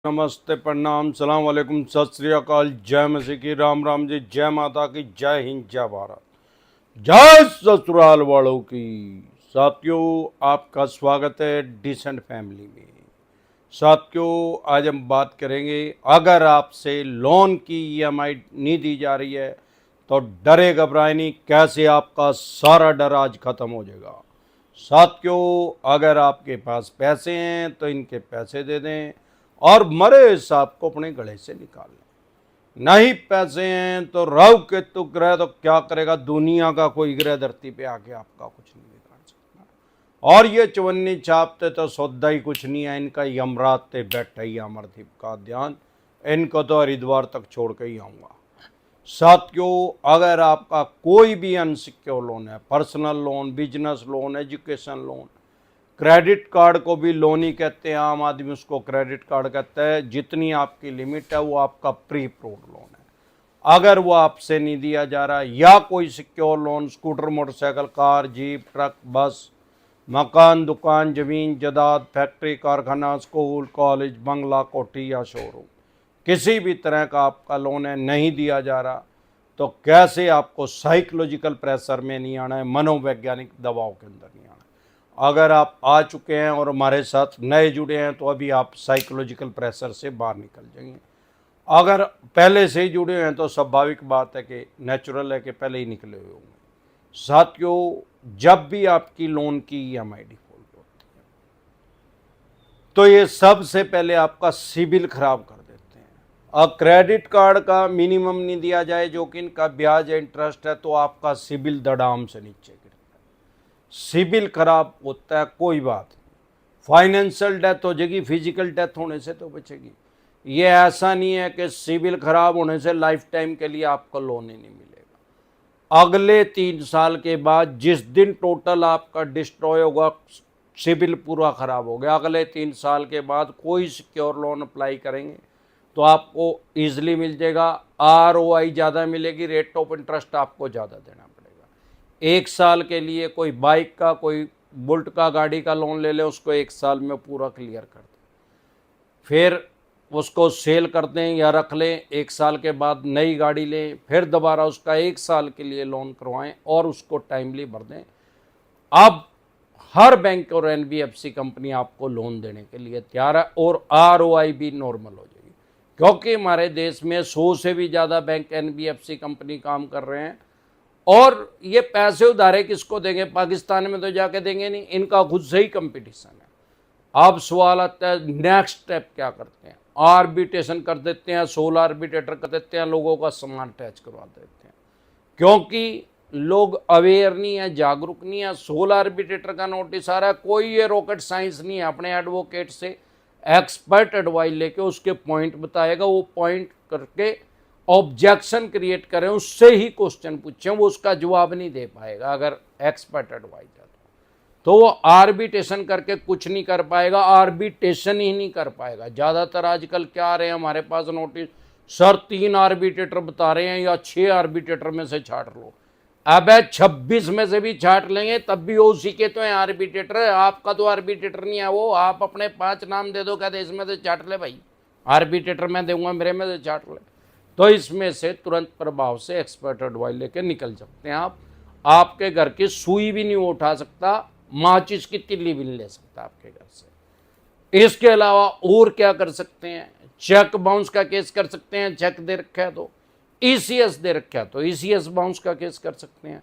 नमस्ते, प्रणाम, सलाम वालेकुम, सत श्री अकाल, जय मसीह की, राम राम जी, जय माता की, जय हिंद, जय भारत, जय ससुराल वालों की। साथियों, आपका स्वागत है डिसेंट फैमिली में। साथियों, आज हम बात करेंगे, अगर आपसे लोन की ईएमआई नहीं दी जा रही है तो डरे घबराए नहीं, कैसे आपका सारा डर आज खत्म हो जाएगा। साथियों, अगर आपके पास पैसे हैं तो इनके पैसे दे दें और मरे सांप को अपने गले से निकाल लें। नहीं पैसे हैं तो राहु केतु ग्रह तो क्या करेगा, दुनिया का कोई ग्रह धरती पे आके आपका कुछ नहीं बिगाड़ सकता। और ये चवन्नी छापते तो सौदा ही कुछ नहीं है, इनका यमराज ते बैठा ही अमरदीप का ध्यान, इनको तो हरिद्वार तक छोड़ के ही आऊँगा। साथियों, अगर आपका कोई भी अनसिक्योर लोन है, personal loan, business loan, education loan, credit card को भी लोन ही कहते हैं, आम आदमी उसको क्रेडिट कार्ड कहता है, जितनी आपकी लिमिट है वो आपका प्री अप्रूव्ड लोन है। अगर वो आपसे नहीं दिया जा रहा, या कोई secure loan, scooter, motorcycle, car, jeep, truck, बस, मकान, दुकान, जमीन जायदाद, फैक्ट्री, कारखाना, स्कूल, कॉलेज, बंगला, कोठी या शोरूम, किसी भी तरह का आपका लोन है, नहीं दिया जा रहा, तो कैसे आपको साइकोलॉजिकल प्रेशर में नहीं आना है, मनोवैज्ञानिक दबाव के अंदर नहीं आना है। अगर आप आ चुके हैं और हमारे साथ नए जुड़े हैं तो अभी आप साइकोलॉजिकल प्रेशर से बाहर निकल जाएंगे। अगर पहले से ही जुड़े हैं तो स्वाभाविक बात है कि नेचुरल है कि पहले ही निकले हुए होंगे। साथियों, जब भी आपकी लोन की ईएमआई डिफॉल्ट होती है तो ये सबसे पहले आपका सिबिल खराब कर देते हैं। अब क्रेडिट कार्ड का मिनिमम नहीं दिया जाए जो कि इनका ब्याज इंटरेस्ट है तो आपका सिबिल धड़ाम से नीचे गिरता है। सिबिल खराब होता है कोई बात नहीं, फाइनेंशियल डेथ हो जाएगी, फिजिकल डेथ होने से तो बचेगी। ये ऐसा नहीं है कि सिबिल खराब होने से लाइफ टाइम के लिए आपको लोन ही नहीं मिलेगा। अगले 3 साल के बाद जिस दिन टोटल आपका डिस्ट्रॉय होगा, सिबिल पूरा खराब हो गया, अगले 3 साल के बाद कोई सिक्योर लोन अप्लाई करेंगे तो आपको ईजिली मिल जाएगा। आरओआई ज़्यादा मिलेगी, रेट ऑफ इंटरेस्ट आपको ज़्यादा देना पड़ेगा। 1 साल के लिए कोई बाइक का, कोई बुलेट का, गाड़ी का लोन ले ले, उसको 1 साल में पूरा क्लियर कर दें, फिर उसको सेल कर दें या रख लें, 1 साल के बाद नई गाड़ी लें, फिर दोबारा उसका 1 साल के लिए लोन करवाएं और उसको टाइमली भर दें। अब हर बैंक और एनबीएफसी कंपनी आपको लोन देने के लिए तैयार है और आरओआई भी नॉर्मल हो जाएगी, क्योंकि हमारे देश में 100 से भी ज़्यादा बैंक एनबीएफसी कंपनी काम कर रहे हैं। और ये पैसे उधारे किसको देंगे, पाकिस्तान में तो जाके देंगे नहीं, इनका खुद से ही कंपटीशन है। अब सवाल आता है नेक्स्ट स्टेप क्या करते हैं, आर्बिट्रेशन कर देते हैं, 16 आर्बिट्रेटर कर देते हैं, लोगों का सामान अटैच करवा देते हैं, क्योंकि लोग अवेयर नहीं है, जागरूक नहीं है। 16 आर्बिट्रेटर का नोटिस आ रहा है, कोई ये रॉकेट साइंस नहीं है, अपने एडवोकेट से एक्सपर्ट एडवाइस लेके उसके पॉइंट बताएगा, वो पॉइंट करके ऑब्जेक्शन क्रिएट करें, उससे ही क्वेश्चन पूछें, वो उसका जवाब नहीं दे पाएगा अगर एक्सपर्ट एडवाइस है तो वो आर्बिट्रेशन करके कुछ नहीं कर पाएगा, आर्बिट्रेशन ही नहीं कर पाएगा। ज़्यादातर आजकल क्या आ रहे हैं हमारे पास नोटिस, सर 3 आर्बिट्रेटर बता रहे हैं या 6 आर्बिट्रेटर में से छाट लो। अब 26 में से भी छाट लेंगे तब भी वो उसी के तो हैं आर्बिट्रेटर, आपका तो आर्बिट्रेटर नहीं है वो, आप अपने 5 नाम दे दो, कहते इसमें से छाट ले भाई, आर्बिट्रेटर मैं दूंगा, मेरे में से छाट ले, तो इसमें से तुरंत प्रभाव से एक्सपर्ट एडवाइस लेके निकल सकते हैं आप। आपके घर की सुई भी नहीं उठा सकता, माचिस की तिल्ली भी नहीं ले सकता आपके घर से। इसके अलावा और क्या कर सकते हैं, चेक बाउंस का केस कर सकते हैं, चेक दे रखा है तो, ईसीएस दे रखा है तो ईसीएस बाउंस का केस कर सकते हैं।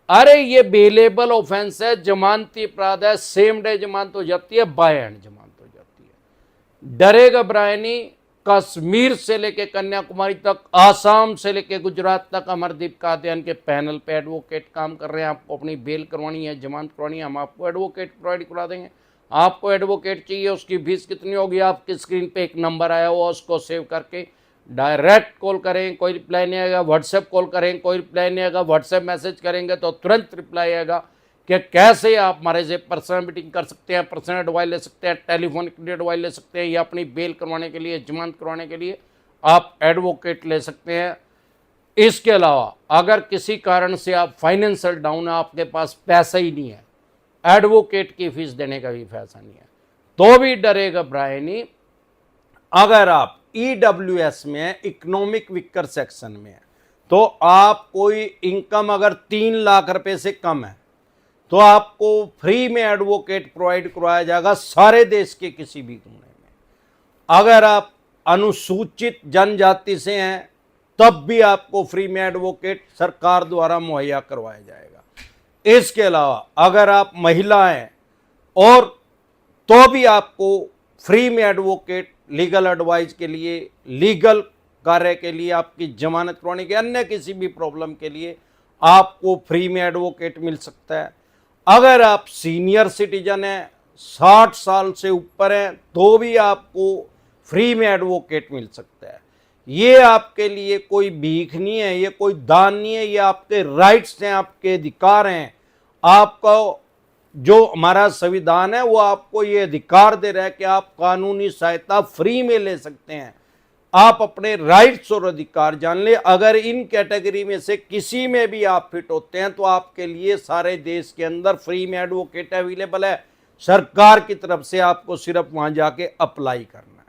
अरे ये बेलेबल ऑफेंस है, जमानती अपराध है, सेम डे जमानत हो जाती है, बाय एंड जमानत हो जाती है। डरे घबराए नहीं, कश्मीर से लेके कन्याकुमारी तक, आसाम से लेके गुजरात तक अमरदीप कादियान के पैनल पे एडवोकेट काम कर रहे हैं। आपको अपनी बेल करवानी है, जमानत करवानी है, हम आपको एडवोकेट प्रोवाइड करा देंगे। आपको एडवोकेट चाहिए, उसकी फीस कितनी होगी, आपकी स्क्रीन पे एक नंबर आया हुआ, उसको सेव करके डायरेक्ट कॉल करें, कोई रिप्लाई नहीं आएगा, व्हाट्सएप कॉल करें, कोई रिप्लाई नहीं आएगा, व्हाट्सएप मैसेज करेंगे तो तुरंत रिप्लाई आएगा कि कैसे आप हमारे से पर्सनल मीटिंग कर सकते हैं, पर्सनल एडवाइस ले सकते हैं, टेलीफोनिक एडवाइस ले सकते हैं, या अपनी बेल करवाने के लिए, जमानत करवाने के लिए आप एडवोकेट ले सकते हैं। इसके अलावा अगर किसी कारण से आप फाइनेंशियल डाउन है, आपके पास पैसा ही नहीं है, एडवोकेट की फीस देने का भी पैसा नहीं है, तो भी डरे घबराए नहीं, अगर आप ईडब्ल्यूएस में है, इकोनॉमिक वीकर सेक्शन में है, तो आप कोई इनकम अगर 3 लाख रुपए से कम है तो आपको फ्री में एडवोकेट प्रोवाइड करवाया जाएगा सारे देश के किसी भी कोने में। अगर आप अनुसूचित जनजाति से हैं तब भी आपको फ्री में एडवोकेट सरकार द्वारा मुहैया करवाया जाएगा। इसके अलावा अगर आप महिला हैं और तो भी आपको फ्री में एडवोकेट लीगल एडवाइस के लिए, लीगल कार्य के लिए, आपकी जमानत करवाने के अन्य किसी भी प्रॉब्लम के लिए आपको फ्री में एडवोकेट मिल सकता है। अगर आप सीनियर सिटीजन हैं, 60 साल से ऊपर हैं, तो भी आपको फ्री में एडवोकेट मिल सकता है। ये आपके लिए कोई भीख नहीं है, ये कोई दान नहीं है, ये आपके राइट्स हैं, आपके अधिकार हैं। आपका जो हमारा संविधान है वो आपको ये अधिकार दे रहा है कि आप कानूनी सहायता फ्री में ले सकते हैं। आप अपने राइट्स और अधिकार जान ले। अगर इन कैटेगरी में से किसी में भी आप फिट होते हैं तो आपके लिए सारे देश के अंदर फ्री में एडवोकेट अवेलेबल है। सरकार की तरफ से आपको सिर्फ वहां जाके अप्लाई करना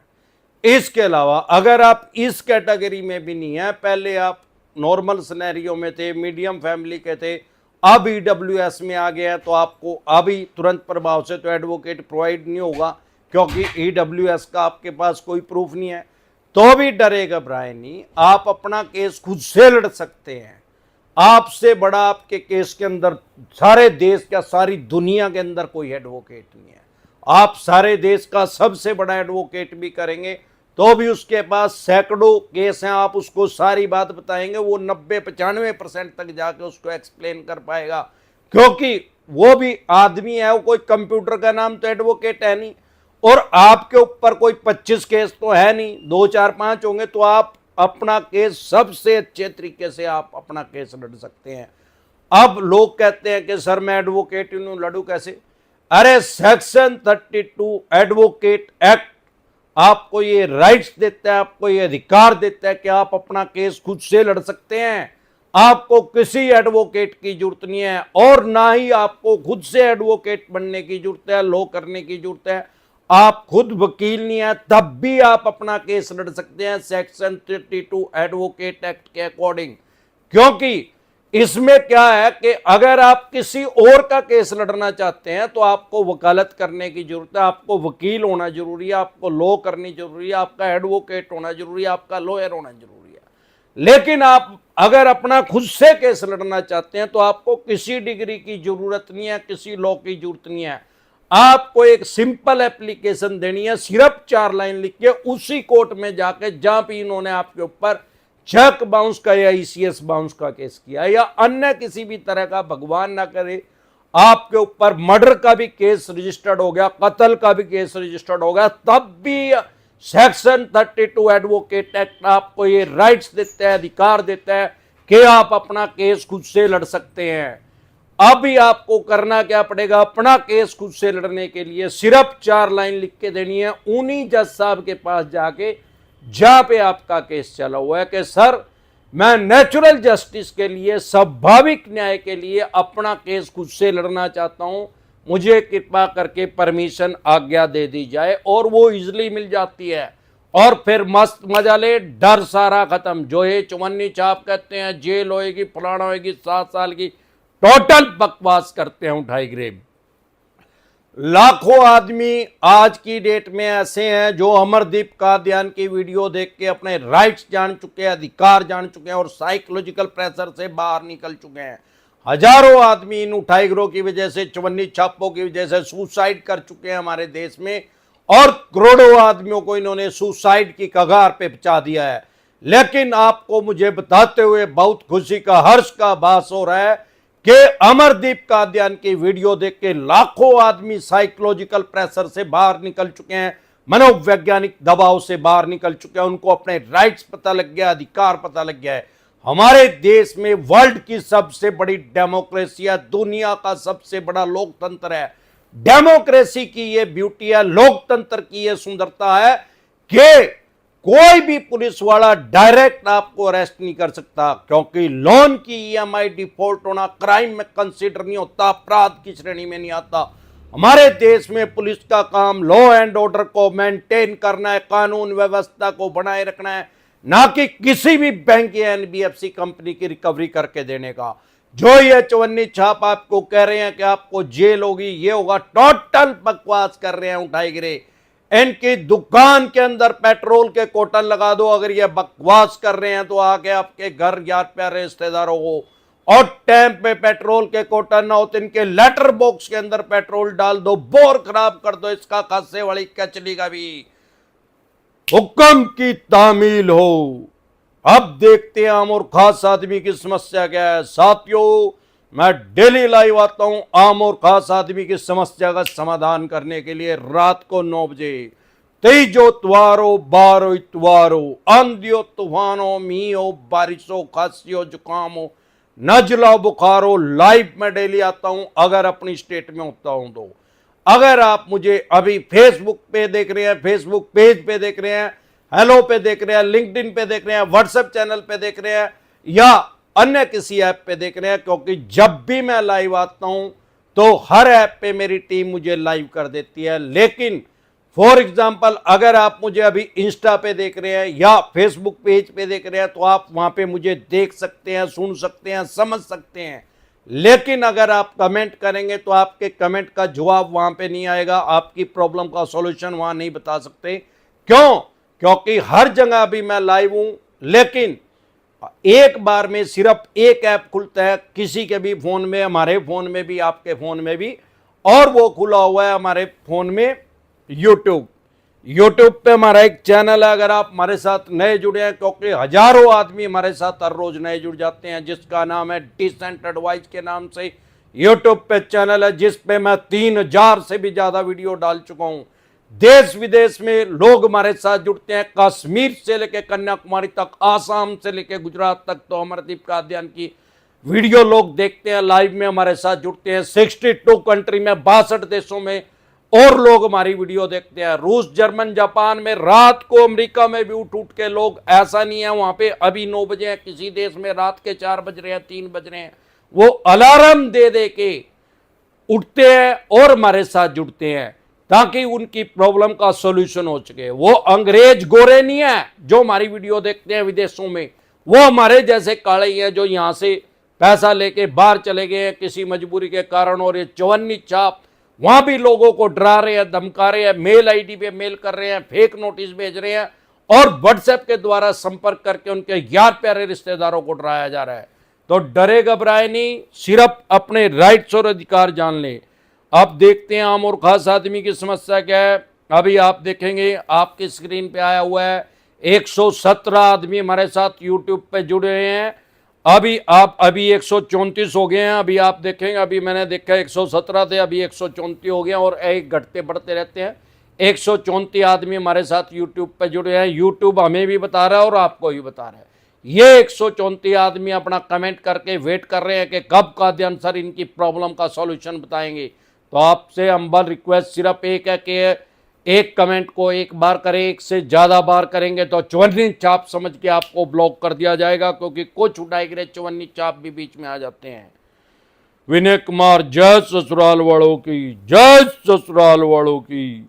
है। इसके अलावा अगर आप इस कैटेगरी में भी नहीं है, पहले आप नॉर्मल सिनेरियो में थे, मीडियम फैमिली के थे, अब ईडब्ल्यूएस में आ गया है, तो आपको अभी तुरंत प्रभाव से तो एडवोकेट प्रोवाइड नहीं होगा, क्योंकि ईडब्ल्यूएस का आपके पास कोई प्रूफ नहीं है। तो भी डरे घबराए नहीं, आप अपना केस खुद से लड़ सकते हैं। आपसे बड़ा आपके केस के अंदर सारे देश का, सारी दुनिया के अंदर कोई एडवोकेट नहीं है। आप सारे देश का सबसे बड़ा एडवोकेट भी करेंगे तो भी उसके पास सैकड़ों केस हैं। आप उसको सारी बात बताएंगे, वो 90-95% तक जाके उसको एक्सप्लेन कर पाएगा, क्योंकि वो भी आदमी है, वो कोई कंप्यूटर का नाम तो एडवोकेट है नहीं। और आपके ऊपर कोई 25 केस तो है नहीं, 2, 4, 5 होंगे, तो आप अपना केस सबसे अच्छे तरीके से आप अपना केस लड़ सकते हैं। अब लोग कहते हैं कि सर मैं एडवोकेट हूं, लड़ू कैसे? अरे सेक्शन 32 एडवोकेट एक्ट आपको ये राइट्स देता है, आपको ये अधिकार देता है कि आप अपना केस खुद से लड़ सकते हैं। आपको किसी एडवोकेट की जरूरत नहीं है और ना ही आपको खुद से एडवोकेट बनने की जरूरत है, लॉ करने की जरूरत है। आप खुद वकील नहीं है तब भी आप अपना केस लड़ सकते हैं सेक्शन 32 एडवोकेट एक्ट के अकॉर्डिंग। क्योंकि इसमें क्या है कि अगर आप किसी और का केस लड़ना चाहते हैं तो आपको वकालत करने की जरूरत है, आपको वकील होना जरूरी है, आपको लॉ करनी जरूरी है, आपका एडवोकेट होना जरूरी है, आपका लॉयर होना जरूरी है। लेकिन आप अगर अपना खुद से केस लड़ना चाहते हैं तो आपको किसी डिग्री की जरूरत नहीं है, किसी लॉ की जरूरत नहीं है। आपको एक सिंपल एप्लीकेशन देनी है, सिर्फ 4 लाइन लिख के उसी कोर्ट में जाके जहां भी इन्होंने आपके ऊपर चेक बाउंस का या ईसीएस बाउंस का केस किया या अन्य किसी भी तरह का, भगवान ना करे, आपके ऊपर मर्डर का भी केस रजिस्टर्ड हो गया, कत्ल का भी केस रजिस्टर्ड हो गया, तब भी सेक्शन 32 एडवोकेट एक्ट आपको ये राइट्स देता है, अधिकार देता है कि आप अपना केस खुद से लड़ सकते हैं। अभी आपको करना क्या पड़ेगा? अपना केस खुद से लड़ने के लिए सिर्फ 4 लाइन लिख के देनी है उन्हीं जज साहब के पास जाके जहां पे आपका केस चला हुआ है कि सर मैं नेचुरल जस्टिस के लिए, स्वाभाविक न्याय के लिए अपना केस खुद से लड़ना चाहता हूं, मुझे कृपा करके परमिशन, आज्ञा दे दी जाए। और वो इजिली मिल जाती है और फिर मस्त मजा ले, डर सारा खत्म। जो ये चुमन्नी छाप कहते हैं, जेल होएगी, फलाना होएगी, 7 साल की, टोटल बकवास करते हैं उठाई ग्रेब। लाखों आदमी आज की डेट में ऐसे हैं जो अमरदीप कादियान की वीडियो देख के अपने राइट्स जान चुके हैं, अधिकार जान चुके हैं और साइकोलॉजिकल प्रेशर से बाहर निकल चुके हैं। हजारों आदमी इन उठाई गिरोह की वजह से, चवन्नी छापों की वजह से सुसाइड कर चुके हैं हमारे देश में, और करोड़ों आदमियों को इन्होंने सुसाइड की कगार पे पहुंचा दिया है। लेकिन आपको मुझे बताते हुए बहुत खुशी का, हर्ष का आभास हो रहा है कि अमरदीप कादियान की वीडियो देख के लाखों आदमी साइकोलॉजिकल प्रेशर से बाहर निकल चुके हैं, मनोवैज्ञानिक दबाव से बाहर निकल चुके हैं। उनको अपने राइट्स पता लग गया, अधिकार पता लग गया है। हमारे देश में वर्ल्ड की सबसे बड़ी डेमोक्रेसी है, दुनिया का सबसे बड़ा लोकतंत्र है। डेमोक्रेसी की ये ब्यूटी है, लोकतंत्र की ये सुंदरता है कि कोई भी पुलिस वाला डायरेक्ट आपको अरेस्ट नहीं कर सकता, क्योंकि लोन की ईएमआई डिफॉल्ट होना क्राइम में कंसीडर नहीं होता, अपराध की श्रेणी में नहीं आता। हमारे देश में पुलिस का काम लॉ एंड ऑर्डर को मेंटेन करना है, कानून व्यवस्था को बनाए रखना है, ना कि किसी भी बैंक या एनबीएफसी कंपनी की रिकवरी करके देने का। जो ये चवन्नी छाप आपको कह रहे हैं कि आपको जेल होगी, ये होगा, टोटल बकवास कर रहे हैं उठाए गिरे। इनकी दुकान के अंदर पेट्रोल के कोटन लगा दो। अगर ये बकवास कर रहे हैं तो आके आपके घर यार प्यारे रिश्तेदारों को और टाइम पे पेट्रोल के कोटन ना हो तो इनके लेटर बॉक्स के अंदर पेट्रोल डाल दो, बोर खराब कर दो, इसका खासे वाली कचली का भी हुक्म की तामील हो। अब देखते हैं आम और खास आदमी की समस्या क्या है। साथियों, मैं डेली लाइव आता हूं आम और खास आदमी की समस्या का समाधान करने के लिए रात को 9 बजे। तेईजो त्वारो बारो इतवारो, आंधियो तूफानो मीहो बारिशो खांसियो जुकामो नजला बुखारो, लाइव में डेली आता हूं अगर अपनी स्टेट में होता हूं तो। अगर आप मुझे अभी फेसबुक पे देख रहे हैं, फेसबुक पेज पे देख रहे हैं, हेलो पे देख रहे हैं, लिंक्डइन पे देख रहे हैं, व्हाट्सएप चैनल पे देख रहे हैं या अन्य किसी ऐप पे देख रहे हैं, क्योंकि जब भी मैं लाइव आता हूं तो हर ऐप पे मेरी टीम मुझे लाइव कर देती है। लेकिन फॉर एग्जाम्पल अगर आप मुझे अभी इंस्टा पे देख रहे हैं या फेसबुक पेज पे देख रहे हैं तो आप वहां पे मुझे देख सकते हैं, सुन सकते हैं, समझ सकते हैं। लेकिन अगर आप कमेंट करेंगे तो आपके कमेंट का जवाब वहां पे नहीं आएगा, आपकी प्रॉब्लम का सॉल्यूशन वहां नहीं बता सकते। क्यों? क्योंकि हर जगह भी मैं लाइव हूं, लेकिन एक बार में सिर्फ एक ऐप खुलता है किसी के भी फोन में, हमारे फोन में भी, आपके फोन में भी, और वो खुला हुआ है हमारे फोन में यूट्यूब पे हमारा एक चैनल है। अगर आप हमारे साथ नए जुड़े हैं, क्योंकि हजारों आदमी हमारे साथ हर रोज नए जुड़ जाते हैं, जिसका नाम है डिसेंट एडवाइस के नाम से यूट्यूब पे चैनल है, जिस पे मैं 3000 से भी ज्यादा वीडियो डाल चुका हूं। देश विदेश में लोग हमारे साथ जुड़ते हैं, कश्मीर से लेकर कन्याकुमारी तक, आसाम से लेकर गुजरात तक, तो अमरदीप का अध्ययन की वीडियो लोग देखते हैं, लाइव में हमारे साथ जुड़ते हैं। 62 कंट्री में, 62 देशों में और लोग हमारी वीडियो देखते हैं, रूस, जर्मन, जापान में, रात को अमेरिका में भी उठ उठ के लोग, ऐसा नहीं है वहां पे अभी 9 बजे हैं, किसी देश में रात के 4 बज रहे हैं, 3 बज रहे हैं, वो अलार्म दे दे के उठते हैं और हमारे साथ जुड़ते हैं ताकि उनकी प्रॉब्लम का सॉल्यूशन हो सके। वो अंग्रेज गोरे नहीं है जो हमारी वीडियो देखते हैं विदेशों में, वो हमारे जैसे काले ही हैं जो यहां से पैसा लेके बाहर चले गए हैं किसी मजबूरी के कारण, और ये चवन्नी छाप वहां भी लोगों को डरा रहे हैं, धमका रहे हैं, मेल आईडी पे मेल कर रहे हैं, फेक नोटिस भेज रहे हैं और व्हाट्सएप के द्वारा संपर्क करके उनके यार प्यारे रिश्तेदारों को डराया जा रहा है। तो डरे घबराए नहीं, सिर्फ अपने राइट्स और अधिकार जान ले। अब देखते हैं आम और खास आदमी की समस्या क्या है। अभी आप देखेंगे आपकी स्क्रीन पे आया हुआ है 117 आदमी हमारे साथ यूट्यूब पे जुड़े हैं। अभी 134 हो गए हैं। अभी आप देखेंगे, अभी मैंने देखा 117 थे, अभी 134 हो गए और एक घटते बढ़ते रहते हैं। 134 आदमी हमारे साथ यूट्यूब पे जुड़े हैं। यूट्यूब हमें भी बता रहा है और आपको भी बता रहा है। ये 134 आदमी अपना कमेंट करके वेट कर रहे हैं कि कब का अध्ययन सर इनकी प्रॉब्लम का सॉल्यूशन बताएंगे। तो आपसे हम्बल रिक्वेस्ट सिर्फ एक है कि एक कमेंट को एक बार करें, एक से ज्यादा बार करेंगे तो चवन्नी छाप समझ के आपको ब्लॉक कर दिया जाएगा, क्योंकि कुछ उठाए गिरे चवन्नी छाप भी बीच में आ जाते हैं। विनय कुमार, जय ससुराल वालों की, जय ससुराल वालों की।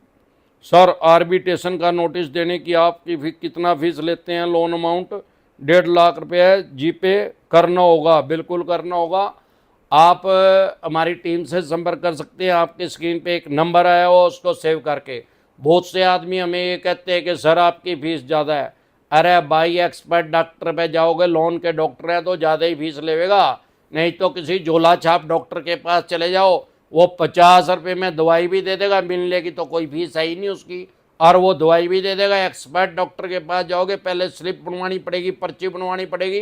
सर आर्बिट्रेशन का नोटिस देने की आपकी कितना फीस लेते हैं? लोन अमाउंट 1.5 लाख रुपये है, जीपे करना होगा, बिल्कुल करना होगा। आप हमारी टीम से संपर्क कर सकते हैं। आपके स्क्रीन पे एक नंबर आया हो, उसको सेव करके। बहुत से आदमी हमें ये कहते हैं कि सर आपकी फीस ज़्यादा है। अरे भाई, एक्सपर्ट डॉक्टर पे जाओगे, लोन के डॉक्टर हैं तो ज़्यादा ही फीस लेगा, नहीं तो किसी झोला छाप डॉक्टर के पास चले जाओ, वो 50 रुपये में दवाई भी दे देगा, मिलने की तो कोई फीस है ही नहीं उसकी, और वो दवाई भी दे देगा। एक्सपर्ट डॉक्टर के पास जाओगे, पहले स्लिप बनवानी पड़ेगी, पर्ची बनवानी पड़ेगी,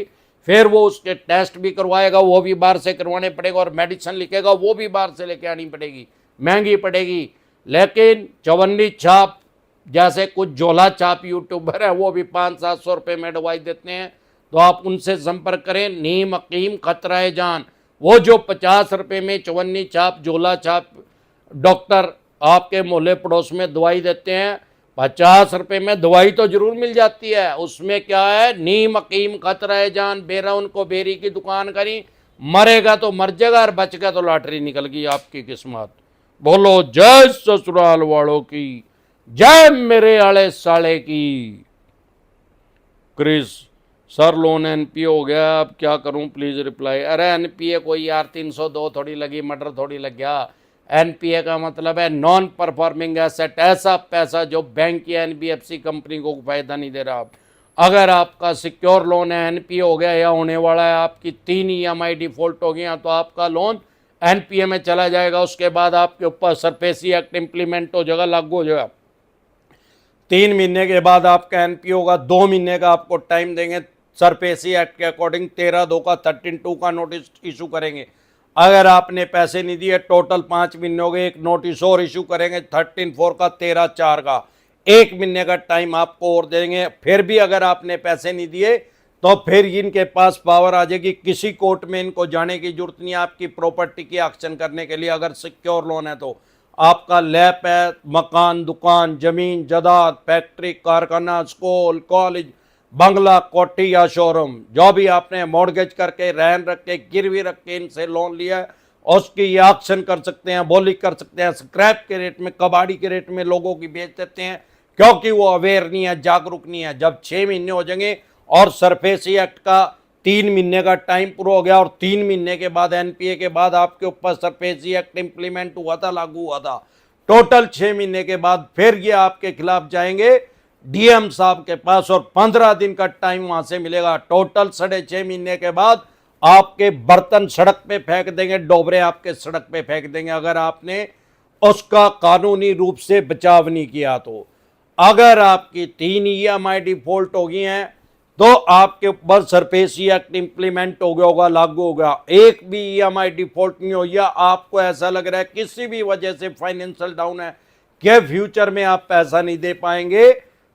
फिर वो उसके टेस्ट भी करवाएगा, वो भी बाहर से करवाने पड़ेगा, और मेडिसिन लिखेगा, वो भी बाहर से लेके आनी पड़ेगी, महंगी पड़ेगी। लेकिन चवन्नी छाप जैसे कुछ झोला छाप यूट्यूबर है, वो भी 500-700 रुपये में दवाई देते हैं। तो आप उनसे संपर्क करें। नीम हकीम खतरा जान, वो जो 50 रुपये में चवन्नी छाप झोला छाप डॉक्टर आपके मोहल्ले पड़ोस में दवाई देते हैं, 50 रुपये में दवाई तो जरूर मिल जाती है। उसमें क्या है, नीम हकीम खतरा जान, बेरा उनको बेरी की दुकान करी, मरेगा तो मर जाएगा और बच गया तो लॉटरी निकल गई आपकी किस्मत। बोलो जय ससुराल वालों की, जय मेरे आले साले की। क्रिस, सर लोन एनपीए हो गया, अब क्या करूं प्लीज रिप्लाई। अरे एनपीए कोई यार 302 थोड़ी लगी, मर्डर थोड़ी लग गया। एनपीए का मतलब है नॉन परफॉर्मिंग एसेट, ऐसा पैसा जो बैंक या एनबीएफसी कंपनी को फायदा नहीं दे रहा। अगर आपका सिक्योर लोन है, एनपीए हो गया या होने वाला है, आपकी 3 ईएमआई डिफॉल्ट हो गया, तो आपका लोन एनपीए में चला जाएगा। उसके बाद आपके ऊपर सरफेसी एक्ट इंप्लीमेंट हो जाएगा, लागू हो जाएगा। 3 महीने के बाद आपका एनपीए होगा, 2 महीने का आपको टाइम देंगे। सरफेसी एक्ट के अकॉर्डिंग 13/2 का 13/2 का नोटिस इशू करेंगे। अगर आपने पैसे नहीं दिए, टोटल 5 महीने हो गए, एक नोटिस और इशू करेंगे 13/4 का, 13/4 का। 1 महीने का टाइम आपको और देंगे। फिर भी अगर आपने पैसे नहीं दिए तो फिर इनके पास पावर आ जाएगी, किसी कोर्ट में इनको जाने की जरूरत नहीं है आपकी प्रॉपर्टी की एक्शन करने के लिए। अगर सिक्योर लोन है तो आपका लैप है, मकान, दुकान, जमीन जायदाद, फैक्ट्री, कारखाना, स्कूल, कॉलेज, बंगला, कोठी या शोरूम, जो भी आपने मॉर्गेज करके, रहन रख के, गिरवी रख के इनसे लोन लिया है, उसकी ये एक्शन कर सकते हैं, बोली कर सकते हैं। स्क्रैप के रेट में, कबाड़ी के रेट में लोगों की बेच देते हैं, क्योंकि वो अवेयर नहीं है, जागरूक नहीं है। जब 6 महीने हो जाएंगे और सरफेसी एक्ट का 3 महीने का टाइम पूरा हो गया और 3 महीने के बाद एनपीए के बाद आपके ऊपर सरफेसी एक्ट इंप्लीमेंट हुआ था, लागू हुआ था, टोटल 6 महीने के बाद फिर ये आपके खिलाफ जाएंगे डीएम साहब के पास और 15 दिन का टाइम वहां से मिलेगा। टोटल 6.5 महीने के बाद आपके बर्तन सड़क पे फेंक देंगे, डोबरे आपके सड़क पे फेंक देंगे, अगर आपने उसका कानूनी रूप से बचाव नहीं किया तो। अगर आपकी 3 ईएमआई डिफॉल्ट हो गई हैं तो आपके ऊपर सरफेसी एक्ट इंप्लीमेंट हो गया होगा, लागू होगा। एक भी ईएमआई डिफॉल्ट नहीं हो या आपको ऐसा लग रहा है किसी भी वजह से फाइनेंशियल डाउन है कि फ्यूचर में आप पैसा नहीं दे पाएंगे,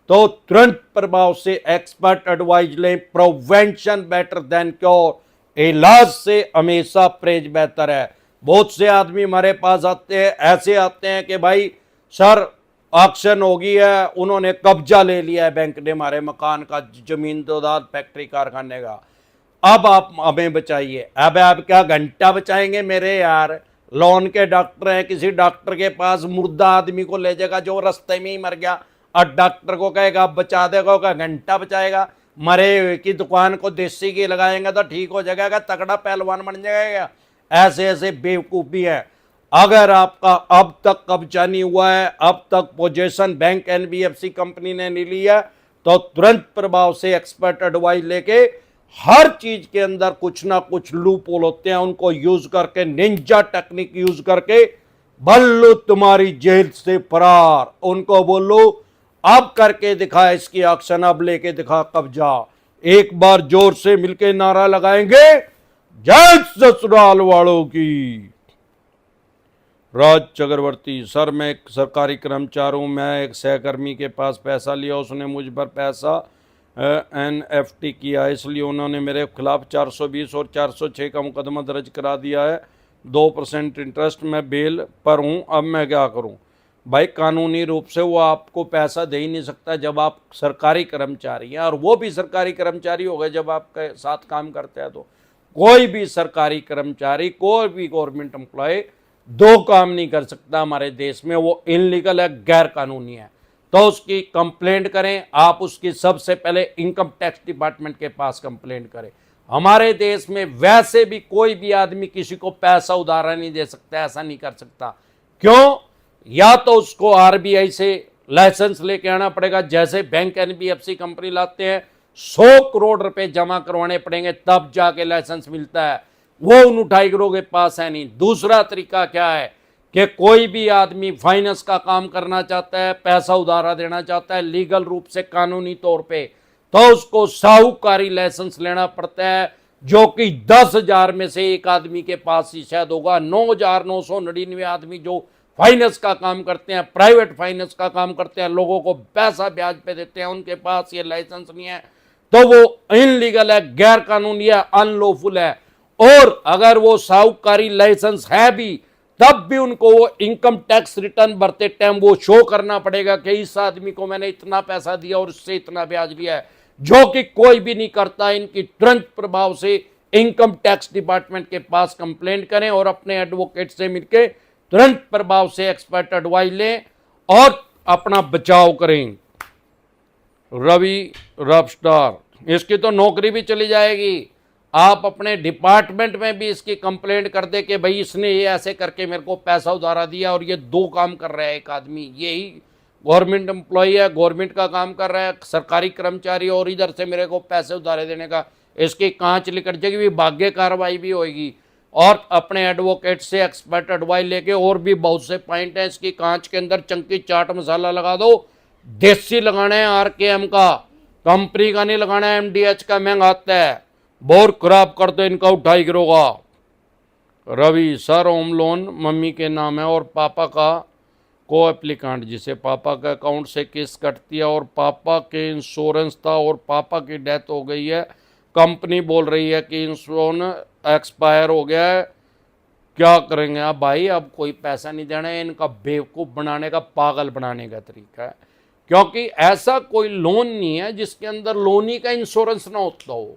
तो तुरंत प्रभाव से एक्सपर्ट एडवाइस लें। प्रिवेंशन बेटर देन क्योर, इलाज से हमेशा परहेज बेहतर है। बहुत से आदमी हमारे पास आते हैं, ऐसे आते हैं कि भाई सर ऑक्शन हो गई है, उन्होंने कब्जा ले लिया है बैंक ने हमारे मकान का, जमीन जायदाद, फैक्ट्री, कारखाने का, अब आप हमें बचाइए। अब आप क्या घंटा बचाएंगे मेरे यार? लोन के डॉक्टर हैं, किसी डॉक्टर के पास मुर्दा आदमी को ले जाएगा जो रास्ते में ही मर गया और डॉक्टर को कहेगा आप बचा देगा, क्या घंटा बचाएगा? मरे की दुकान को देसी घी लगाएंगे तो ठीक हो जाएगा, तगड़ा पहलवान बन जाएगा। ऐसे ऐसे बेवकूफ भी है। अगर आपका अब तक कब्जा नहीं हुआ है, अब तक पोजीशन बैंक एनबीएफसी कंपनी ने नहीं लिया, तो तुरंत प्रभाव से एक्सपर्ट एडवाइस लेके, हर चीज के अंदर कुछ ना कुछ लूप होल होते हैं, उनको यूज करके, निंजा टेक्निक यूज करके बल्लू तुम्हारी जेल से फरार। उनको बोलो अब करके दिखा इसकी एक्शन, अब लेके दिखा कब्जा। एक बार जोर से मिलके नारा लगाएंगे, जय ससुराल वालों की। राज चक्रवर्ती, सर मैं एक सरकारी कर्मचारी हूँ, मैं एक सहकर्मी के पास पैसा लिया, उसने मुझ पर पैसा एनएफटी किया, इसलिए उन्होंने मेरे खिलाफ 420 और 406 का मुकदमा दर्ज करा दिया है। 2% इंटरेस्ट, मैं बेल पर हूँ, अब मैं क्या करूँ? भाई कानूनी रूप से वो आपको पैसा दे ही नहीं सकता जब आप सरकारी कर्मचारी हैं, और वो भी सरकारी कर्मचारी हो गए जब आपके साथ काम करते हैं। तो कोई भी सरकारी कर्मचारी, कोई भी गवर्नमेंट एम्प्लॉय 2 काम नहीं कर सकता हमारे देश में, वो इनलीगल है, गैर कानूनी है। तो उसकी कंप्लेंट करें आप, उसकी सबसे पहले इनकम टैक्स डिपार्टमेंट के पास कंप्लेंट करें। हमारे देश में वैसे भी कोई भी आदमी किसी को पैसा उधार नहीं दे सकता, ऐसा नहीं कर सकता। क्यों? या तो उसको आरबीआई से लाइसेंस लेके आना पड़ेगा, जैसे बैंक एनबीएफसी कंपनी लाते हैं 100 करोड़ रुपए जमा करवाने पड़ेंगे तब जाके लाइसेंस मिलता है, वो उन उठाईगरों के पास है नहीं। दूसरा तरीका क्या है कि कोई भी आदमी फाइनेंस का काम करना चाहता है, पैसा उधारा देना चाहता है लीगल रूप से, कानूनी तौर पे, तो उसको साहूकारी लाइसेंस लेना पड़ता है, जो कि 10,000 में से एक आदमी के पास ही शायद होगा। 9,999 आदमी जो फाइनेंस का काम करते हैं, प्राइवेट फाइनेंस का काम करते हैं, लोगों को पैसा ब्याज पे देते हैं, उनके पास ये लाइसेंस नहीं है, तो वो इनलीगल है, गैर कानूनी है, अनलॉफुल है। और अगर वो साहूकारी लाइसेंस है भी, तब भी उनको वो इनकम टैक्स रिटर्न भरते टाइम वो शो करना पड़ेगा कि इस आदमी को मैंने इतना पैसा दिया और उससे इतना ब्याज लिया है, जो कि कोई भी नहीं करता। इनकी तुरंत प्रभाव से इनकम टैक्स डिपार्टमेंट के पास कंप्लेंट करें और अपने एडवोकेट से मिलकर तुरंत प्रभाव से एक्सपर्ट एडवाइस लें और अपना बचाव करें। रवि रॉकस्टार, इसकी तो नौकरी भी चली जाएगी। आप अपने डिपार्टमेंट में भी इसकी कंप्लेंट कर दे कि भाई इसने ये ऐसे करके मेरे को पैसा उधारा दिया और ये दो काम कर रहा है एक आदमी, यही गवर्नमेंट एम्प्लॉय है, गवर्नमेंट का काम कर रहा है, सरकारी कर्मचारी, और इधर से मेरे को पैसे उधारे देने का, इसकी कांच लिकट जाएगी, विभागीय कार्रवाई भी होगी। और अपने एडवोकेट से एक्सपर्ट एडवाइस लेके, और भी बहुत से पॉइंट हैं, इसकी कांच के अंदर चंकी चाट मसाला लगा दो। देसी लगाना है RKM का, कंपनी का नहीं लगाना है, MDH का महंगा आता है। बोर खराब कर दो इनका, उठाई गिरोगा। Ravi sir, home loan mummy के नाम है और पापा का को एप्लीकेंट, जिसे पापा के अकाउंट से किस्त कटती है और पापा के इंश्योरेंस था और पापा की डेथ हो गई है। कंपनी बोल रही है कि इंश्योरेंस एक्सपायर हो गया है, क्या करेंगे आप भाई? अब कोई पैसा नहीं देना है, इनका बेवकूफ़ बनाने का, पागल बनाने का तरीका है। क्योंकि ऐसा कोई लोन नहीं है जिसके अंदर लोन ही का इंश्योरेंस ना होता हो।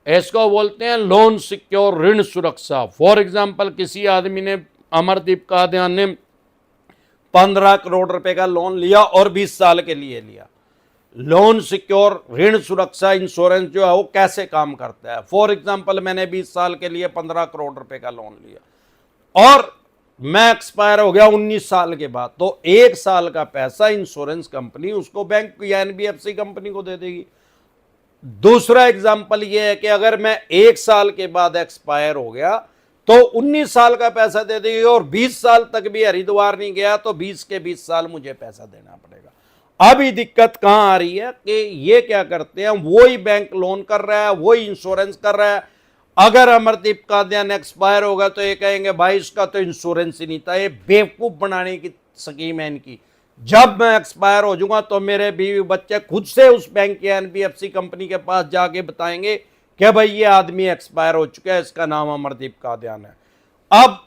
इसको बोलते हैं लोन सिक्योर, ऋण सुरक्षा। फॉर एग्जाम्पल, किसी आदमी ने, अमरदीप कादियान ने 15 करोड़ रुपए का लोन लिया और 20 साल के लिए लिया। लोन सिक्योर ऋण सुरक्षा इंश्योरेंस जो है वो कैसे काम करता है? फॉर एग्जाम्पल, मैंने 20 साल के लिए 15 करोड़ रुपए का लोन लिया और मैं एक्सपायर हो गया 19 साल के बाद, तो 1 साल का पैसा इंश्योरेंस कंपनी उसको बैंक या NBFC कंपनी को दे देगी। दूसरा एग्जाम्पल ये है कि अगर मैं 1 साल के बाद एक्सपायर हो गया तो 19 साल का पैसा दे देगी, और 20 साल तक भी हरिद्वार नहीं गया तो 20 के 20 साल मुझे पैसा देना पड़ेगा। अभी दिक्कत कहां आ रही है कि ये क्या करते हैं, वही बैंक लोन कर रहा है, वही इंश्योरेंस कर रहा है। अगर अमरदीप कादियान एक्सपायर होगा तो ये कहेंगे भाई इसका तो इंश्योरेंस ही नहीं था। ये बेवकूफ बनाने की स्कीम है इनकी। जब मैं एक्सपायर हो जाऊंगा तो मेरे बीवी बच्चे खुद से उस बैंक या NBFC कंपनी के पास जाके बताएंगे कि भाई ये आदमी एक्सपायर हो चुका है, इसका नाम अमरदीप कादियान है। अब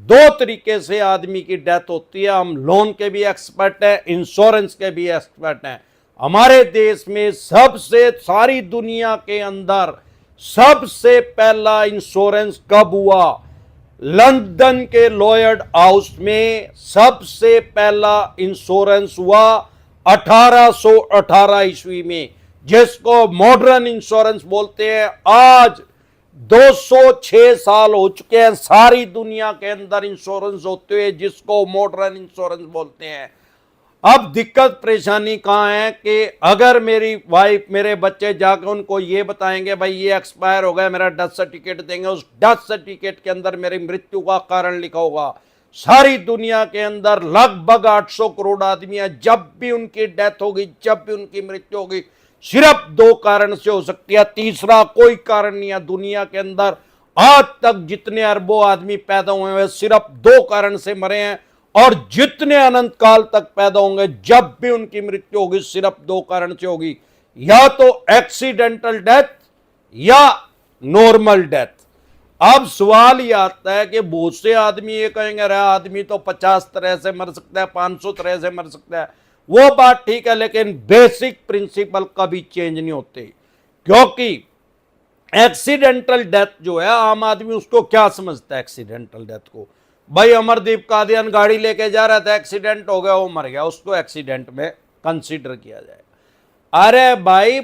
2 तरीके से आदमी की डेथ होती है। हम लोन के भी एक्सपर्ट हैं, इंश्योरेंस के भी एक्सपर्ट हैं। हमारे देश में सबसे, सारी दुनिया के अंदर सबसे पहला इंश्योरेंस कब हुआ? लंदन के लॉयड हाउस में सबसे पहला इंश्योरेंस हुआ 1818 ईस्वी में, जिसको मॉडर्न इंश्योरेंस बोलते हैं। आज 206 साल हो चुके हैं सारी दुनिया के अंदर इंश्योरेंस होते हुए, जिसको मॉडर्न इंश्योरेंस बोलते हैं। अब दिक्कत परेशानी कहाँ है कि अगर मेरी वाइफ, मेरे बच्चे जाकर उनको ये बताएंगे भाई ये एक्सपायर हो गया, मेरा डेथ सर्टिफिकेट देंगे, उस डेथ सर्टिफिकेट के अंदर मेरी मृत्यु का कारण लिखा होगा। सारी दुनिया के अंदर लगभग 800 करोड़ आदमी है, जब भी उनकी डेथ होगी, जब भी उनकी मृत्यु होगी, सिर्फ 2 कारण से हो सकती है, तीसरा कोई कारण नहीं है। दुनिया के अंदर आज तक जितने अरबों आदमी पैदा हुए हैं सिर्फ 2 कारण से मरे हैं, और जितने अनंत काल तक पैदा होंगे जब भी उनकी मृत्यु होगी सिर्फ 2 कारण से होगी, या तो एक्सीडेंटल डेथ या नॉर्मल डेथ। अब सवाल ये आता है कि बहुत से आदमी ये कहेंगे अरे आदमी तो 50 तरह से मर सकता है, 500 तरह से मर सकता है। वो बात ठीक है, लेकिन बेसिक प्रिंसिपल कभी चेंज नहीं होते। क्योंकि एक्सीडेंटल डेथ जो है, आम आदमी उसको क्या समझता है एक्सीडेंटल डेथ को? भाई अमरदीप कादियान गाड़ी लेके जा रहा था, एक्सीडेंट हो गया, वो मर गया, उसको एक्सीडेंट में कंसीडर किया जाएगा। अरे भाई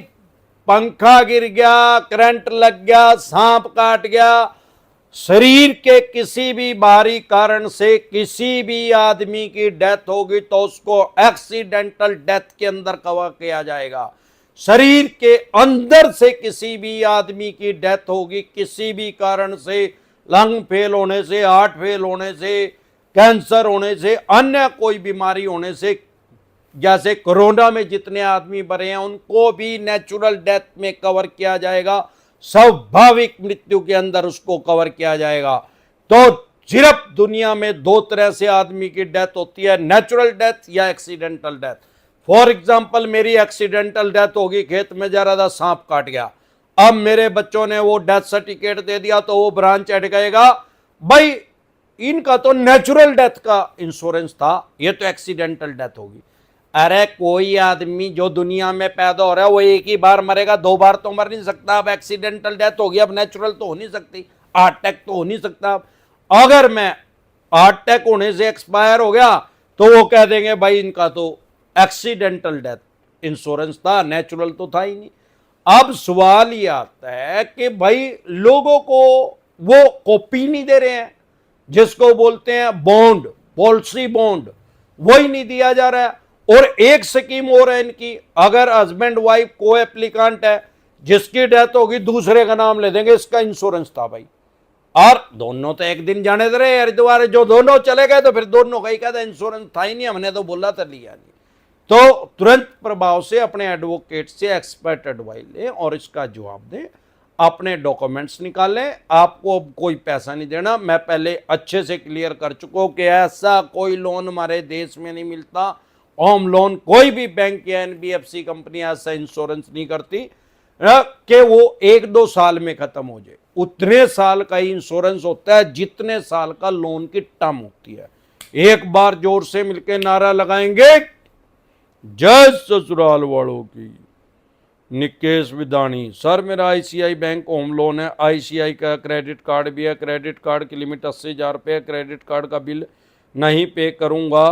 पंखा गिर गया, करंट लग गया, सांप काट गया, शरीर के किसी भी बाहरी कारण से किसी भी आदमी की डेथ होगी तो उसको एक्सीडेंटल डेथ के अंदर कवर किया जाएगा। शरीर के अंदर से किसी भी आदमी की डेथ होगी किसी भी कारण से, लंग फेल होने से, हार्ट फेल होने से, कैंसर होने से, अन्य कोई बीमारी होने से, जैसे कोरोना में जितने आदमी मरे हैं उनको भी नेचुरल डेथ में कवर किया जाएगा, स्वाभाविक मृत्यु के अंदर उसको कवर किया जाएगा। तो सिर्फ दुनिया में 2 तरह से आदमी की डेथ होती है, नेचुरल डेथ या एक्सीडेंटल डेथ। फॉर एग्जाम्पल, मेरी एक्सीडेंटल डेथ होगी, खेत में जा रहा था, सांप काट गया, अब मेरे बच्चों ने वो डेथ सर्टिफिकेट दे दिया तो वो ब्रांच हट गएगा, भाई इनका तो नेचुरल डेथ का इंश्योरेंस था, ये तो एक्सीडेंटल डेथ होगी। अरे कोई आदमी जो दुनिया में पैदा हो रहा है वो एक ही बार मरेगा, 2 बार तो मर नहीं सकता। अब एक्सीडेंटल डेथ होगी, अब नेचुरल तो हो नहीं सकती, हार्ट अटैक तो हो नहीं सकता। अगर मैं हार्ट अटैक होने से एक्सपायर हो गया तो वो कह देंगे भाई इनका तो एक्सीडेंटल डेथ इंश्योरेंस था, नेचुरल तो था ही नहीं। अब सवाल ये आता है कि भाई लोगों को वो कॉपी नहीं दे रहे हैं, जिसको बोलते हैं बॉन्ड, पॉलिसी बॉन्ड, वही नहीं दिया जा रहा है। और एक स्कीम और है इनकी, अगर हस्बैंड वाइफ को एप्लीकांट है, जिसकी डेथ होगी दूसरे का नाम ले देंगे, इसका इंश्योरेंस था भाई। और दोनों तो एक दिन जाने दे रहे हरिद्वार, जो दोनों चले गए तो फिर दोनों का ही कहता इंश्योरेंस था ही नहीं, हमने तो बोला था लिया नहीं। तो तुरंत प्रभाव से अपने एडवोकेट से एक्सपर्ट एडवाइस लें और इसका जवाब दें, अपने डॉक्यूमेंट्स निकालें। आपको कोई पैसा नहीं देना, मैं पहले अच्छे से क्लियर कर चुका हूं कि ऐसा कोई लोन हमारे देश में नहीं मिलता, होम लोन कोई भी बैंक या एनबीएफसी कंपनी ऐसा इंश्योरेंस नहीं करती कि वो 1-2 साल में खत्म हो जाए। उतने साल का ही इंश्योरेंस होता है जितने साल का लोन की टर्म होती है। एक बार जोर से मिलकर नारा लगाएंगे, जय ससुराल वालों की। निकेश विदानी, सर मेरा आईसीआई बैंक होम लोन है, आईसीआई का क्रेडिट कार्ड भी है, क्रेडिट कार्ड की लिमिट 80,000 रुपये है, क्रेडिट कार्ड का बिल नहीं पे करूंगा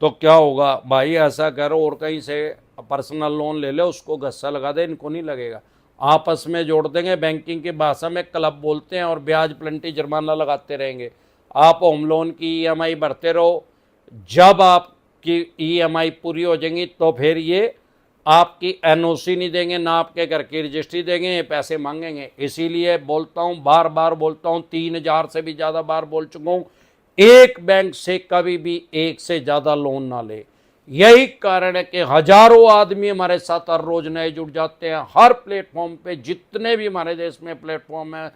तो क्या होगा? भाई ऐसा करो और कहीं से पर्सनल लोन ले ले, उसको गस्सा लगा दे, इनको नहीं लगेगा, आपस में जोड़ देंगे। बैंकिंग की भाषा में क्लब बोलते हैं और ब्याज प्लंटी जुर्माना लगाते रहेंगे। आप होम लोन की ईएमआई भरते रहो, जब आपकी ईएमआई पूरी हो जाएंगी तो फिर ये आपकी एनओसी नहीं देंगे, ना आपके घर की रजिस्ट्री देंगे, ये पैसे मांगेंगे। इसीलिए बोलता हूँ, बार बार बोलता हूँ, 3000 से भी ज़्यादा बार बोल चुका हूँ, एक बैंक से कभी भी एक से ज़्यादा लोन ना ले। यही कारण है कि हजारों आदमी हमारे साथ हर रोज नए जुड़ जाते हैं। हर प्लेटफॉर्म पे, जितने भी हमारे देश में प्लेटफॉर्म है,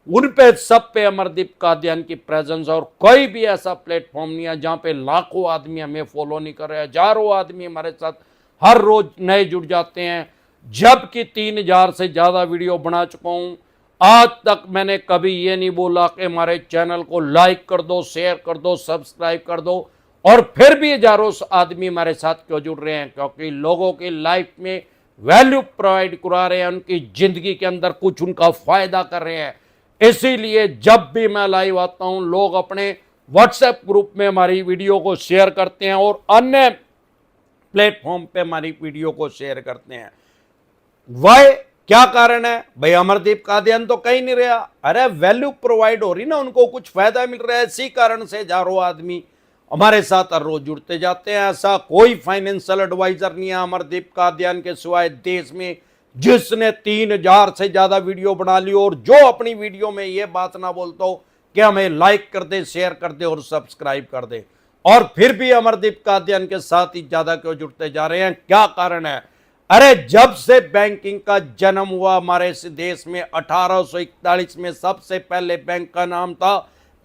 उन पे सब पे अमरदीप कादियान की प्रेजेंस, और कोई भी ऐसा प्लेटफॉर्म नहीं है जहाँ पे लाखों आदमी हमें फॉलो नहीं कर रहे। हजारों आदमी हमारे साथ हर रोज नए जुड़ जाते हैं, जबकि 3000 से ज़्यादा वीडियो बना चुका हूँ। आज तक मैंने कभी ये नहीं बोला कि हमारे चैनल को लाइक कर दो, शेयर कर दो, सब्सक्राइब कर दो, और फिर भी हजारों आदमी हमारे साथ क्यों जुड़ रहे हैं? क्योंकि लोगों की लाइफ में वैल्यू प्रोवाइड करा रहे हैं, उनकी जिंदगी के अंदर कुछ उनका फायदा कर रहे हैं। इसीलिए जब भी मैं लाइव आता हूं, लोग अपने व्हाट्सएप ग्रुप में हमारी वीडियो को शेयर करते हैं और अन्य प्लेटफॉर्म पे हमारी वीडियो को शेयर करते हैं। वह क्या कारण है भाई? अमरदीप कादियान तो कहीं नहीं रहा, अरे वैल्यू प्रोवाइड हो रही ना, उनको कुछ फायदा मिल रहा है। इसी कारण से हजारों आदमी हमारे साथ हर रोज जुड़ते जाते हैं। ऐसा कोई फाइनेंशियल एडवाइजर नहीं है अमरदीप कादियान के सिवाय देश में जिसने 3000 से ज्यादा वीडियो बना ली और जो अपनी वीडियो में ये बात ना बोलता हो कि हमें लाइक कर दे, शेयर कर दे और सब्सक्राइब कर दे, और फिर भी अमरदीप कादियान के साथ ही ज्यादा क्यों जुड़ते जा रहे हैं? क्या कारण है? अरे जब से बैंकिंग का जन्म हुआ हमारे इस देश में 1841 में सबसे पहले बैंक का नाम था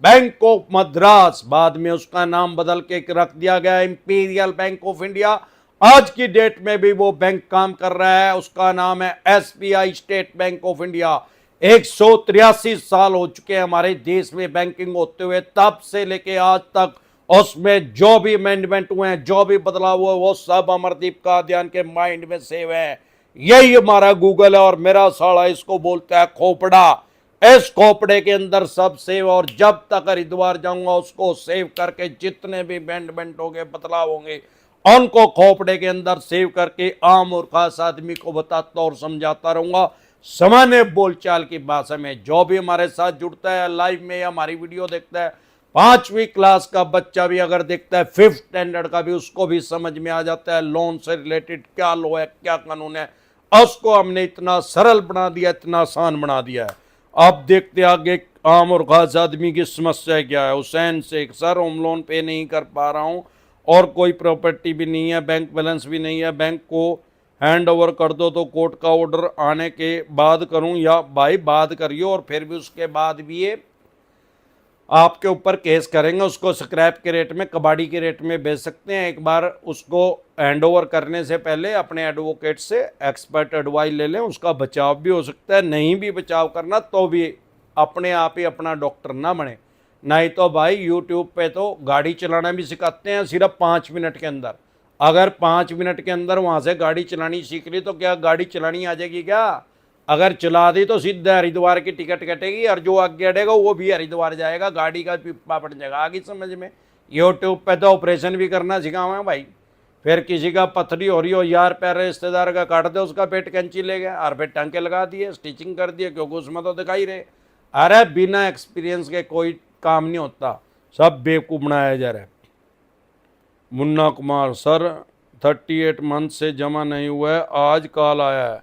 बैंक ऑफ मद्रास, बाद में उसका नाम बदल के रख दिया गया इंपीरियल बैंक ऑफ इंडिया। आज की डेट में भी वो बैंक काम कर रहा है, उसका नाम है SBI state bank of India. 183 साल हो चुके हैं हमारे देश में बैंकिंग होते हुए, तब से लेके आज तक उसमें जो भी अमेंडमेंट हुए हैं, जो भी बदलाव हुआ, वो सब अमरदीप कादियान के माइंड में सेव है। यही हमारा गूगल है और मेरा साला इसको बोलता है खोपड़ा। इस खोपड़े के अंदर सब सेव, और जब तक हरिद्वार जाऊंगा उसको सेव करके जितने भी अमेंडमेंट होंगे, बदलाव होंगे, उनको खोपड़े के अंदर सेव करके आम और खास आदमी को बताता और समझाता रहूंगा सामान्य बोलचाल की भाषा में। जो भी हमारे साथ जुड़ता है लाइव में या हमारी वीडियो देखता है, 5वीं क्लास का बच्चा भी अगर देखता है, 5th स्टैंडर्ड का भी, उसको भी समझ में आ जाता है लोन से रिलेटेड क्या लॉ है, क्या कानून है। उसको हमने इतना सरल बना दिया, इतना आसान बना दिया है। अब देखते आगे आम और खास आदमी की समस्या क्या है। Hussain Shaikh, sir home loan pay नहीं कर पा रहा हूँ और कोई प्रॉपर्टी भी नहीं है, बैंक बैलेंस भी नहीं है, बैंक को हैंड ओवर कर दो तो कोर्ट का ऑर्डर आने के बाद करूं? या भाई बात करिए और फिर भी उसके बाद भी ये आपके ऊपर केस करेंगे। उसको स्क्रैप के रेट में, कबाड़ी के रेट में बेच सकते हैं। एक बार उसको हैंड ओवर करने से पहले अपने एडवोकेट से एक्सपर्ट एडवाइस ले लें, उसका बचाव भी हो सकता है। नहीं भी बचाव करना तो भी अपने आप ही अपना डॉक्टर ना बने। नहीं तो भाई यूट्यूब पे तो गाड़ी चलाना भी सिखाते हैं सिर्फ 5 मिनट के अंदर। अगर 5 मिनट के अंदर वहाँ से गाड़ी चलानी सीख ली तो क्या गाड़ी चलानी आ जाएगी क्या? अगर चला दी तो सीधे हरिद्वार की टिकट कटेगी और जो आगे अड़ेगा वो भी हरिद्वार जाएगा, गाड़ी का पिप्पा पड़ जाएगा। आगे समझ में? यूट्यूब पे तो ऑपरेशन भी करना सिखाओ है भाई। फिर किसी का पथरी हो रही हो, यार पैर रिश्तेदार का काट दे, उसका पेट कैंची ले गया और फिर टांके लगा दिए, स्टिचिंग कर दिए, क्योंकि उसमें तो दिखाई रहे। अरे बिना एक्सपीरियंस के कोई काम नहीं होता, सब बेवकूफ बनाया जा रहा है। मुन्ना कुमार सर 38 मंथ से जमा नहीं हुआ है, आज कॉल आया है।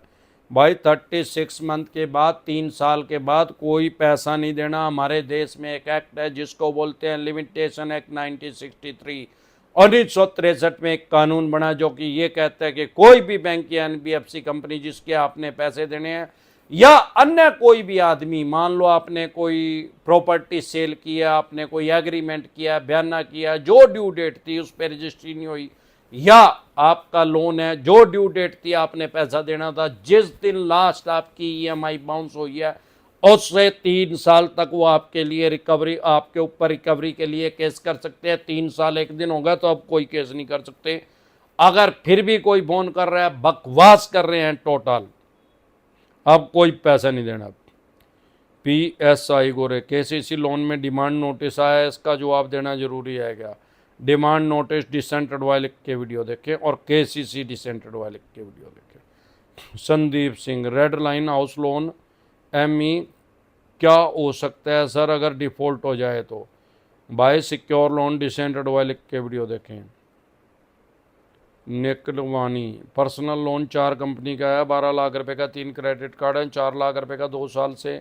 भाई 36 मंथ के बाद, 3 साल के बाद कोई पैसा नहीं देना। हमारे देश में एक एक्ट है जिसको बोलते हैं लिमिटेशन एक्ट 1963। 1963 में एक कानून बना जो कि ये कहता है कि कोई भी बैंक या एनबीएफसी कंपनी जिसके आपने पैसे देने हैं, या अन्य कोई भी आदमी, मान लो आपने कोई प्रॉपर्टी सेल किया, आपने कोई एग्रीमेंट किया, बयाना किया, जो ड्यू डेट थी उस पर रजिस्ट्री नहीं हुई, या आपका लोन है जो ड्यू डेट थी आपने पैसा देना था, जिस दिन लास्ट आपकी ईएमआई बाउंस हुई है उससे 3 साल तक वो आपके लिए रिकवरी, आपके ऊपर रिकवरी के लिए केस कर सकते हैं। 3 साल 1 दिन होगा तो अब कोई केस नहीं कर सकते। अगर फिर भी कोई फोन कर रहा है, बकवास कर रहे हैं टोटल, अब कोई पैसा नहीं देना। PSI गोरे केसीसी लोन में डिमांड नोटिस आया है, इसका जवाब देना जरूरी है क्या? डिमांड नोटिस डिसेंटेड वाले के वीडियो देखें और केसीसी डिसेंटेड वाले के वीडियो देखें। Sandeep Singh red line house loan ME क्या हो सकता है सर अगर डिफ़ॉल्ट हो जाए तो? भाई सिक्योर लोन डिसेंटेड वाले के वीडियो देखें। निकलवानी पर्सनल लोन 4 कंपनी का है, 12 लाख रुपए का 3 क्रेडिट कार्ड है, 4 लाख रुपए का 2 साल से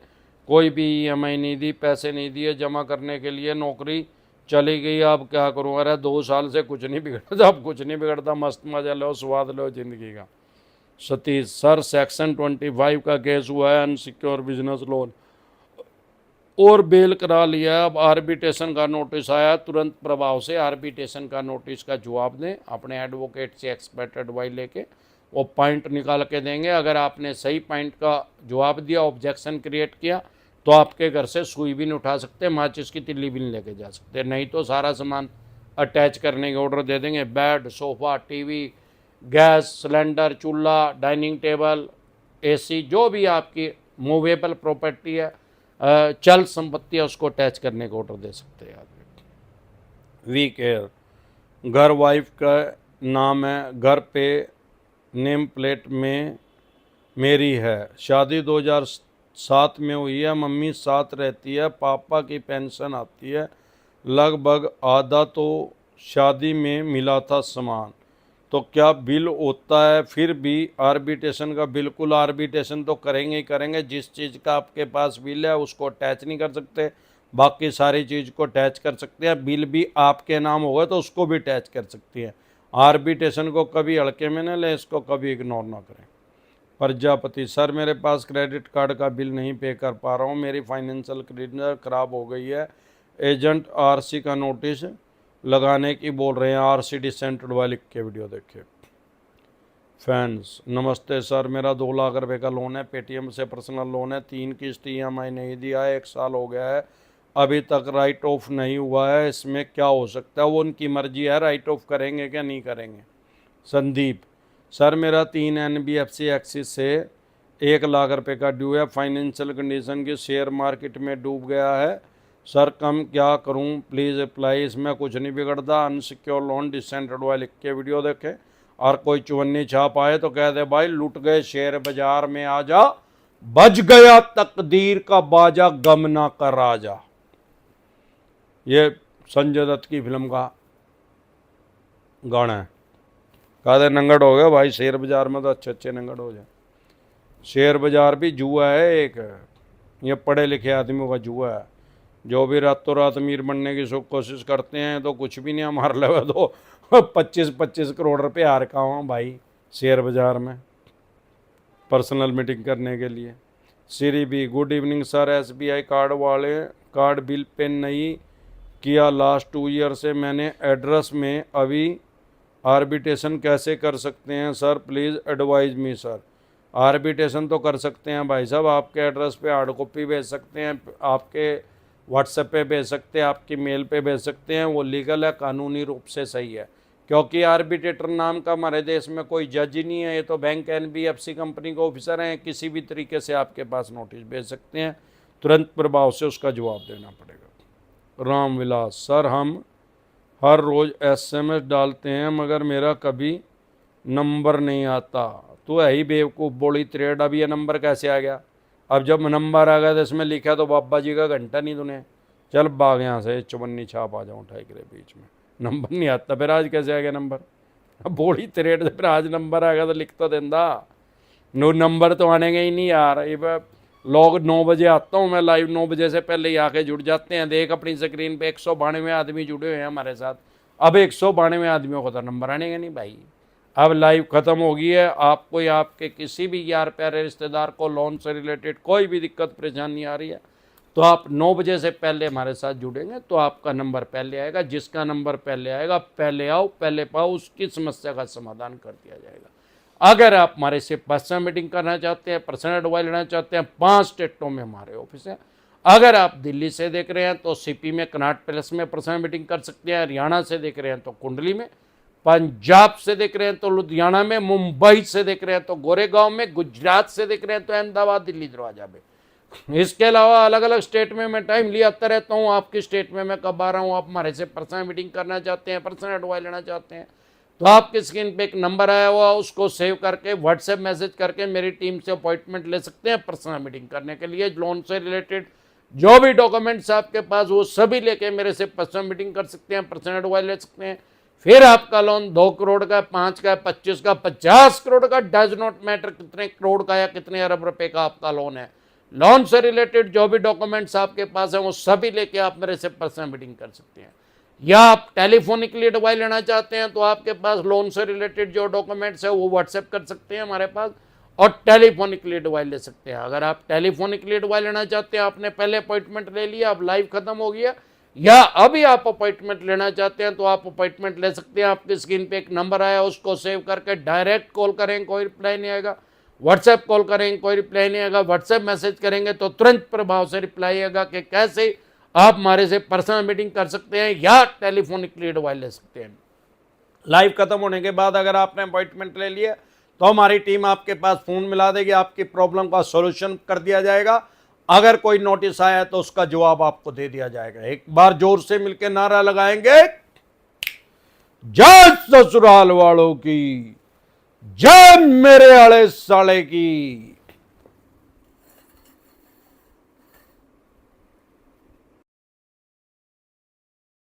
कोई भी EMI नहीं दी, पैसे नहीं दिए जमा करने के लिए, नौकरी चली गई, अब क्या करूँ? अरे 2 साल से कुछ नहीं बिगड़ता, अब कुछ नहीं बिगड़ता, मस्त मजा लो, स्वाद लो जिंदगी का। सतीश सर सेक्शन 25 का केस हुआ है, अनसिक्योर बिजनेस लोन और बेल करा लिया, अब आर्बिट्रेशन का नोटिस आया, तुरंत प्रभाव से आर्बिट्रेशन का नोटिस का जवाब दें, अपने एडवोकेट से एक्सपर्ट एडवाइस लेके वो पॉइंट निकाल के देंगे। अगर आपने सही पॉइंट का जवाब दिया, ऑब्जेक्शन क्रिएट किया, तो आपके घर से सुई भी नहीं उठा सकते, माचिस की तिल्ली भी नहीं लेके जा सकते, नहीं तो सारा सामान अटैच करने के ऑर्डर दे देंगे। Bed, sofa, TV, gas cylinder, चूल्हा, डाइनिंग टेबल, AC, जो भी आपकी मूवेबल प्रॉपर्टी है, चल संपत्ति है, उसको अटैच करने का ऑर्डर दे सकते हैं आदमी। वी केयर घर वाइफ का नाम है, घर पे नेम प्लेट में मेरी है, शादी 2007 में हुई है, मम्मी साथ रहती है, पापा की पेंशन आती है, लगभग आधा तो शादी में मिला था सामान, तो क्या बिल होता है? फिर भी आर्बिट्रेशन का बिल्कुल आर्बिट्रेशन तो करेंगे ही करेंगे। जिस चीज़ का आपके पास बिल है उसको अटैच नहीं कर सकते, बाकी सारी चीज़ को अटैच कर सकते हैं। बिल भी आपके नाम होगा तो उसको भी अटैच कर सकती है। आर्बिट्रेशन को कभी हल्के में न लें, इसको कभी इग्नोर ना करें। प्रजापति सर मेरे पास क्रेडिट कार्ड का बिल नहीं पे कर पा रहा हूँ, मेरी फाइनेंशियल कंडीशन ख़राब हो गई है, एजेंट RC का नोटिस लगाने की बोल रहे हैं, RC डिसेंटेड वाले के वीडियो देखे। फैंस नमस्ते सर, मेरा 2 लाख रुपए का लोन है, पेटीएम से पर्सनल लोन है, 3 किस्त EMI नहीं दिया है, 1 साल हो गया है, अभी तक राइट ऑफ नहीं हुआ है, इसमें क्या हो सकता है? वो उनकी मर्जी है, राइट ऑफ करेंगे क्या नहीं करेंगे। संदीप सर मेरा 3 NBFC एक्सिस से 1 लाख रुपए का ड्यू है, फाइनेंशियल कंडीशन की शेयर मार्केट में डूब गया है सर, कम क्या करूं प्लीज़ अप्लाई, इसमें कुछ नहीं बिगड़ता, अनसिक्योर लोन डिसेंटेड वाले लिख के वीडियो देखें। और कोई चुवन्नी छाप आए तो कह दे भाई लुट गए शेयर बाजार में आ जा, बज गया तकदीर का बाजा, गम ना कर राजा। ये संजय दत्त की फिल्म का गाना है। कहा दे नंगड़ हो गया भाई, शेयर बाजार में तो अच्छे अच्छे नंगड़ हो जाए। शेयर बाजार भी जुआ है एक, ये पढ़े लिखे आदमियों का जुआ है। जो भी रातों रात अमीर बनने की कोशिश करते हैं तो कुछ भी नहीं, हमारे लेवल तो 25-25 करोड़ रुपए हार का हूँ भाई शेयर बाजार में पर्सनल मीटिंग करने के लिए। श्री भी good evening sir, SBI card वाले कार्ड बिल पे नहीं किया लास्ट 2 ईयर से मैंने, एड्रेस में अभी आर्बिट्रेशन कैसे कर सकते हैं sir, please advise me sir. Arbitration तो कर सकते हैं भाई साहब, आपके एड्रेस पे हार्ड कॉपी भेज सकते हैं, आपके व्हाट्सएप पे भेज सकते हैं, आपकी मेल पे भेज सकते हैं, वो लीगल है, कानूनी रूप से सही है। क्योंकि आर्बिट्रेटर नाम का हमारे देश में कोई जज ही नहीं है, ये तो बैंक NBFC कंपनी के ऑफिसर हैं। किसी भी तरीके से आपके पास नोटिस भेज सकते हैं, तुरंत प्रभाव से उसका जवाब देना पड़ेगा। रामविलास सर, हम हर रोज़ SMS डालते हैं मगर मेरा कभी नंबर नहीं आता। तो है ही बेवकूफ़, बोली त्रेड। अब ये नंबर कैसे आ गया? अब जब नंबर आ गया तो इसमें लिखा तो बाबा जी का घंटा नहीं दुने। चल भाग यहाँ से, चवन्नी छाप आ जाऊँ उठाई के बीच में। नंबर नहीं आता, फिर आज कैसे आ गया नंबर? अब बोली त्रेड से फिर आज नंबर आ गया तो लिख तो देंदा। नो नंबर तो आने ही नहीं यार। ये लोग 9 बजे आता हूँ मैं लाइव, 9 बजे से पहले ही आके जुड़ जाते हैं। देख अपनी स्क्रीन पे 192 आदमी जुड़े हुए हैं हमारे साथ। अब 192 आदमियों को तो नंबर आने का नहीं भाई। अब लाइव ख़त्म हो गई है। आपको या आपके किसी भी यार प्यारे रिश्तेदार को लोन से रिलेटेड कोई भी दिक्कत परेशानी आ रही है तो आप 9 बजे से पहले हमारे साथ जुड़ेंगे तो आपका नंबर पहले आएगा। जिसका नंबर पहले आएगा, पहले आओ पहले पाओ, उसकी समस्या का समाधान कर दिया जाएगा। अगर आप हमारे से पर्सनल मीटिंग करना चाहते हैं, पर्सनल एडवाइस लेना चाहते हैं, 5 स्टेटों में हमारे ऑफिस है। अगर आप दिल्ली से देख रहे हैं तो CP में कनॉट पैलेस में पर्सनल मीटिंग कर सकते हैं। हरियाणा से देख रहे हैं तो कुंडली में, पंजाब से देख रहे हैं तो लुधियाना में, मुंबई से देख रहे हैं तो गोरेगांव में, गुजरात से देख रहे हैं तो अहमदाबाद, दिल्ली दरवाजा में। इसके अलावा अलग अलग स्टेट में मैं टाइम लिया आता रहता हूँ। आपकी स्टेट में मैं कब आ रहा हूँ, आप हमारे से पर्सनल मीटिंग करना चाहते हैं, पर्सनल एडवाइस लेना चाहते हैं तो आपकी स्क्रीन पे एक नंबर आया हुआ, उसको सेव करके व्हाट्सएप मैसेज करके मेरी टीम से अपॉइंटमेंट ले सकते हैं पर्सनल मीटिंग करने के लिए। लोन से रिलेटेड जो भी डॉक्यूमेंट्स आपके पास वो सभी लेके मेरे से पर्सनल मीटिंग कर सकते हैं, पर्सनल एडवाइस ले सकते हैं। फिर आपका लोन 2 करोड़ का, 5 का, 25 का, 50 करोड़ का, डज नॉट मैटर कितने करोड़ का या कितने अरब रुपए का आपका लोन है। लोन से रिलेटेड जो भी डॉक्यूमेंट्स आपके पास है वो सभी लेके आप मेरे से पर्सनल मीटिंग कर सकते हैं। या आप टेलीफोनिकली एडवाइस लेना चाहते हैं तो आपके पास लोन से रिलेटेड जो डॉक्यूमेंट्स है वो व्हाट्सएप कर सकते हैं हमारे पास और टेलीफोनिकली एडवाइस ले सकते हैं। अगर आप टेलीफोनिकली एडवाइस लेना चाहते हैं, आपने पहले अपॉइंटमेंट ले लिया, अब लाइव खत्म हो गया, या अभी आप अपॉइंटमेंट लेना चाहते हैं तो आप अपॉइंटमेंट ले सकते हैं। आपकी स्क्रीन पे एक नंबर आया, उसको सेव करके डायरेक्ट कॉल करेंगे, कोई रिप्लाई नहीं आएगा। व्हाट्सएप कॉल करेंगे, कोई रिप्लाई नहीं आएगा। व्हाट्सएप मैसेज करेंगे तो तुरंत प्रभाव से रिप्लाई आएगा कि कैसे आप हमारे से पर्सनल मीटिंग कर सकते हैं या टेलीफोनिकली एडवाइस ले सकते हैं। लाइव खत्म होने के बाद अगर आपने अपॉइंटमेंट ले लिया तो हमारी टीम आपके पास फोन मिला देगी, आपकी प्रॉब्लम का सॉल्यूशन कर दिया जाएगा। अगर कोई नोटिस आया तो उसका जवाब आपको दे दिया जाएगा। एक बार जोर से मिलकर नारा लगाएंगे, जय ससुराल वालों की, जय मेरे आले साले की।